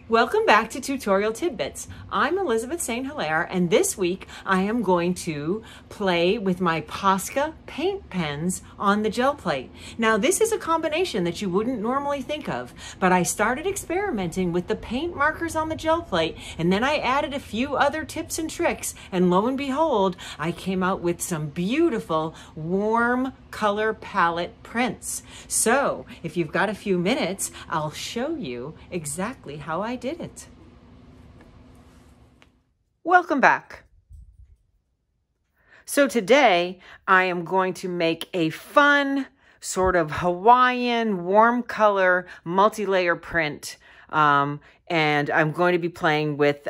Welcome back to Tutorial Tidbits. I'm Elizabeth St. Hilaire, and this week I am going to play with my Posca paint pens on the gel plate. Now this is a combination that you wouldn't normally think of, but I started experimenting with the paint markers on the gel plate, and then I added a few other tips and tricks, and lo and behold, I came out with some beautiful warm color palette prints. So if you've got a few minutes, I'll show you exactly how I did it. Welcome back. So today I am going to make a fun sort of Hawaiian warm color multi-layer print, and I'm going to be playing with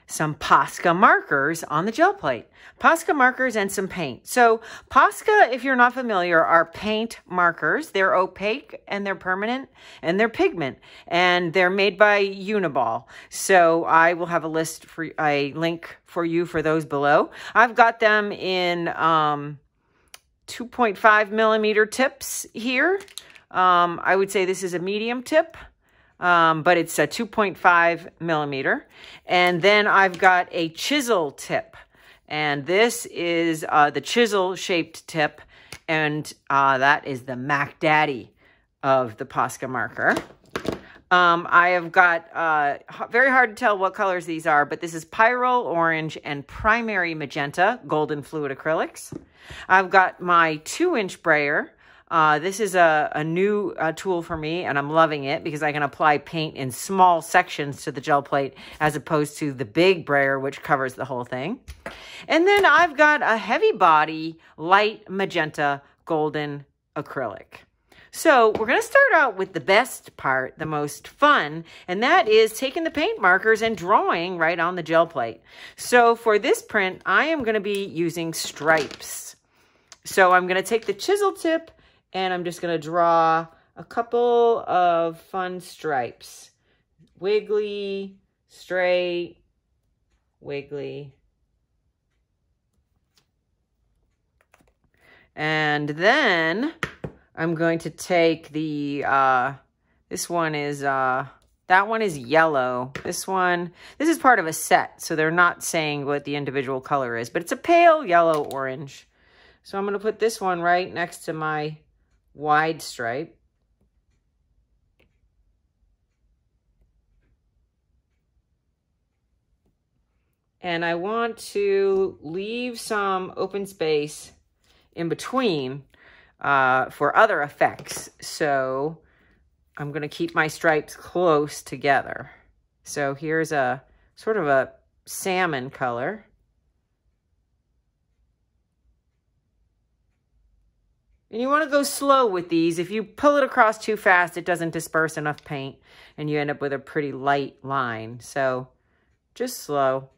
some Posca markers on the gel plate. Posca markers and some paint. So Posca, if you're not familiar, are paint markers. They're opaque and they're permanent and they're pigment, and they're made by Uniball. So I will have a link for you for those below. I've got them in 2.5 millimeter tips here. I would say this is a medium tip. But it's a 2.5 millimeter. And then I've got a chisel tip. And this is the chisel shaped tip. And that is the Mac Daddy of the Posca marker. I have got, very hard to tell what colors these are, but this is Pyrrole Orange and Primary Magenta Golden Fluid Acrylics. I've got my 2-inch brayer. This is a new tool for me, and I'm loving it because I can apply paint in small sections to the gel plate as opposed to the big brayer, which covers the whole thing. And then I've got a heavy body, light magenta, golden acrylic. So we're going to start out with the best part, the most fun, and that is taking the paint markers and drawing right on the gel plate. So for this print, I am going to be using stripes. So I'm going to take the chisel tip, and I'm just going to draw a couple of fun stripes. Wiggly, straight, wiggly. And then I'm going to take the, this one is, that one is yellow. This is part of a set, so they're not saying what the individual color is, but it's a pale yellow orange. So I'm going to put this one right next to my wide stripe. And I want to leave some open space in between for other effects. So I'm going to keep my stripes close together. So here's a sort of a salmon color. And you want to go slow with these. If you pull it across too fast, it doesn't disperse enough paint, and you end up with a pretty light line. So just slow.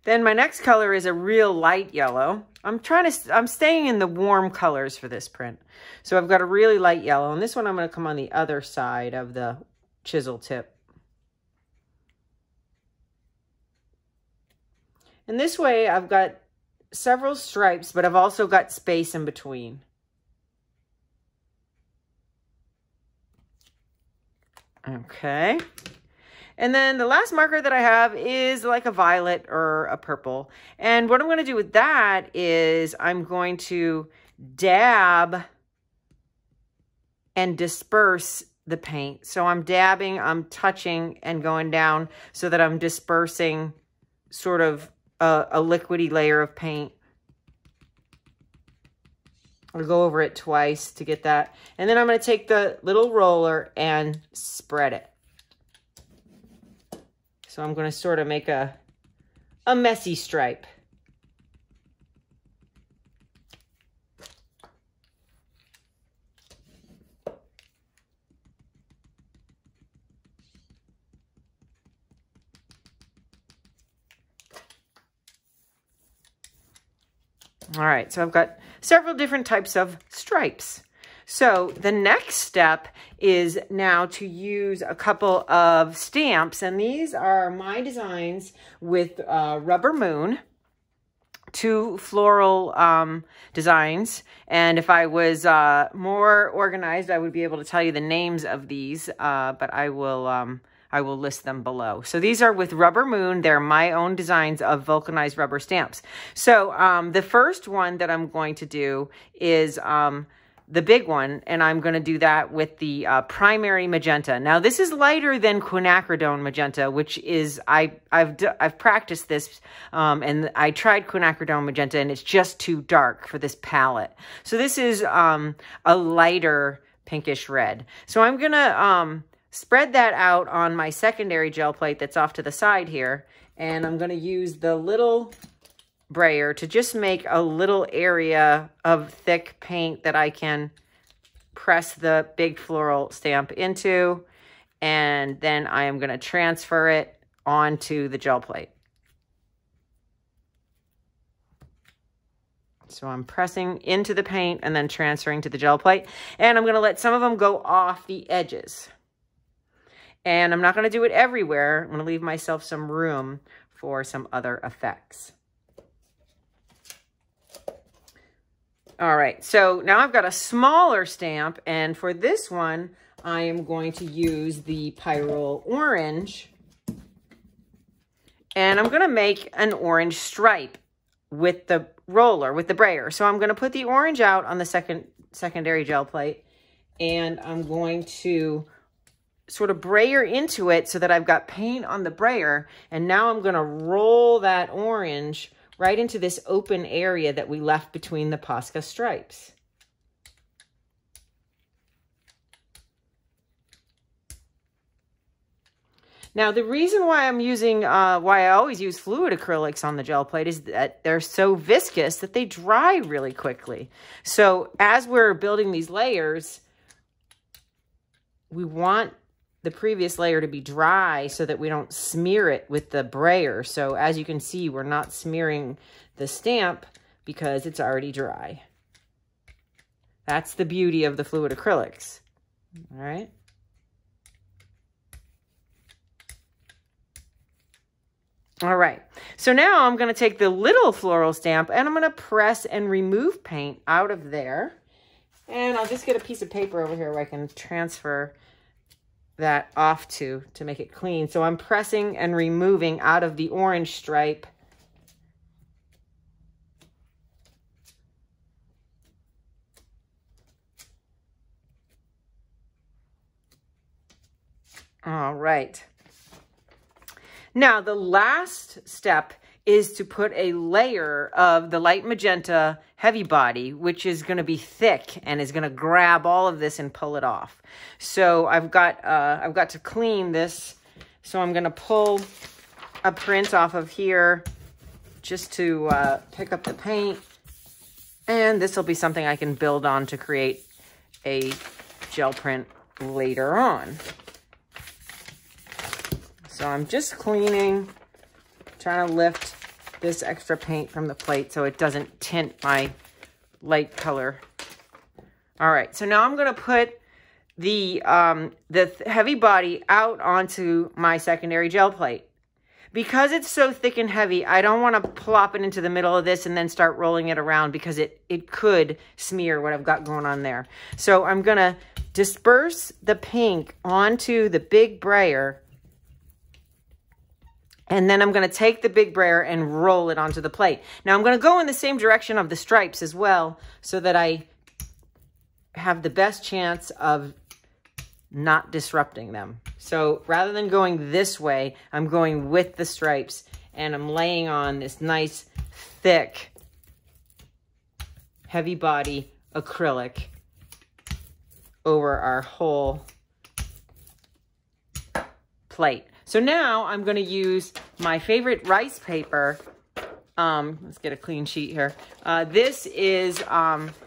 Then my next color is a real light yellow. I'm staying in the warm colors for this print. So I've got a really light yellow, and this one I'm going to come on the other side of the chisel tip. And this way I've got several stripes, but I've also got space in between. Okay. And then the last marker that I have is like a violet or a purple. And what I'm going to do with that is I'm going to dab and disperse the paint. So I'm dabbing, I'm touching and going down so that I'm dispersing sort of a liquidy layer of paint. I'll go over it twice to get that. And then I'm going to take the little roller and spread it. So I'm going to sort of make a messy stripe. All right, so I've got several different types of stripes. So the next step is now to use a couple of stamps, and these are my designs with Rubber Moon, 2 floral designs. And if I was more organized, I would be able to tell you the names of these, but I will list them below. So these are with Rubber Moon. They're my own designs of vulcanized rubber stamps. So the first one that I'm going to do is the big one, and I'm going to do that with the primary magenta. Now this is lighter than quinacridone magenta, which is I've practiced this, and I tried quinacridone magenta, and it's just too dark for this palette. So this is a lighter pinkish red. So I'm gonna spread that out on my secondary gel plate that's off to the side here, and I'm gonna use the little brayer to just make a little area of thick paint that I can press the big floral stamp into, and then I am going to transfer it onto the gel plate. So I'm pressing into the paint and then transferring to the gel plate, and I'm going to let some of them go off the edges. And I'm not going to do it everywhere. I'm going to leave myself some room for some other effects. All right, so now I've got a smaller stamp, and for this one, I am going to use the Pyrrole Orange, and I'm gonna make an orange stripe with the roller, with the brayer. So I'm gonna put the orange out on the secondary gel plate, and I'm going to sort of brayer into it so that I've got paint on the brayer, and now I'm gonna roll that orange right into this open area that we left between the Posca stripes. Now, the reason why I'm using, why I always use fluid acrylics on the gel plate is that they're so viscous that they dry really quickly. So as we're building these layers, we want the previous layer to be dry so that we don't smear it with the brayer. So as you can see, we're not smearing the stamp because it's already dry. That's the beauty of the fluid acrylics. All right. All right, so now I'm going to take the little floral stamp and I'm going to press and remove paint out of there. And I'll just get a piece of paper over here where I can transfer that off to make it clean. So I'm pressing and removing out of the orange stripe. All right. Now the last step is to put a layer of the light magenta heavy body, which is going to be thick and is going to grab all of this and pull it off. So I've got to clean this. So I'm going to pull a print off of here just to pick up the paint. And this will be something I can build on to create a gel print later on. So I'm just cleaning, trying to lift this extra paint from the plate so it doesn't tint my light color. All right, so now I'm gonna put the heavy body out onto my secondary gel plate. Because it's so thick and heavy, I don't wanna plop it into the middle of this and then start rolling it around because it could smear what I've got going on there. So I'm gonna disperse the pink onto the big brayer, and then I'm going to take the big brayer and roll it onto the plate. Now I'm going to go in the same direction of the stripes as well so that I have the best chance of not disrupting them. So rather than going this way, I'm going with the stripes and I'm laying on this nice, thick, heavy body acrylic over our whole plate. So now I'm going to use my favorite rice paper. Let's get a clean sheet here. This is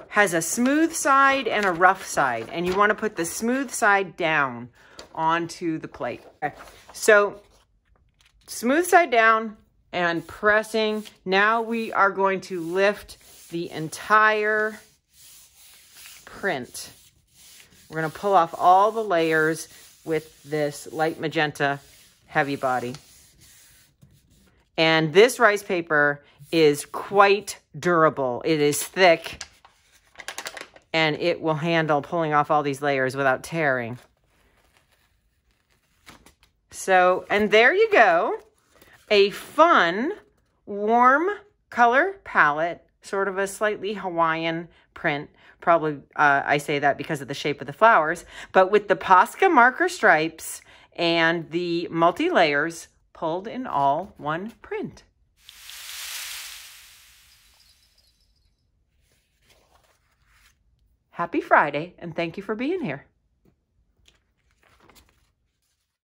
has a smooth side and a rough side, and you want to put the smooth side down onto the plate. Okay. So smooth side down and pressing. Now we are going to lift the entire print We're going to pull off all the layers with this light magenta heavy body. And this rice paper is quite durable. It is thick, and it will handle pulling off all these layers without tearing. So, and there you go. A fun, warm color palette, sort of a slightly Hawaiian print. Probably, I say that because of the shape of the flowers, but with the Posca marker stripes and the multi-layers pulled in all one print. Happy Friday, and thank you for being here.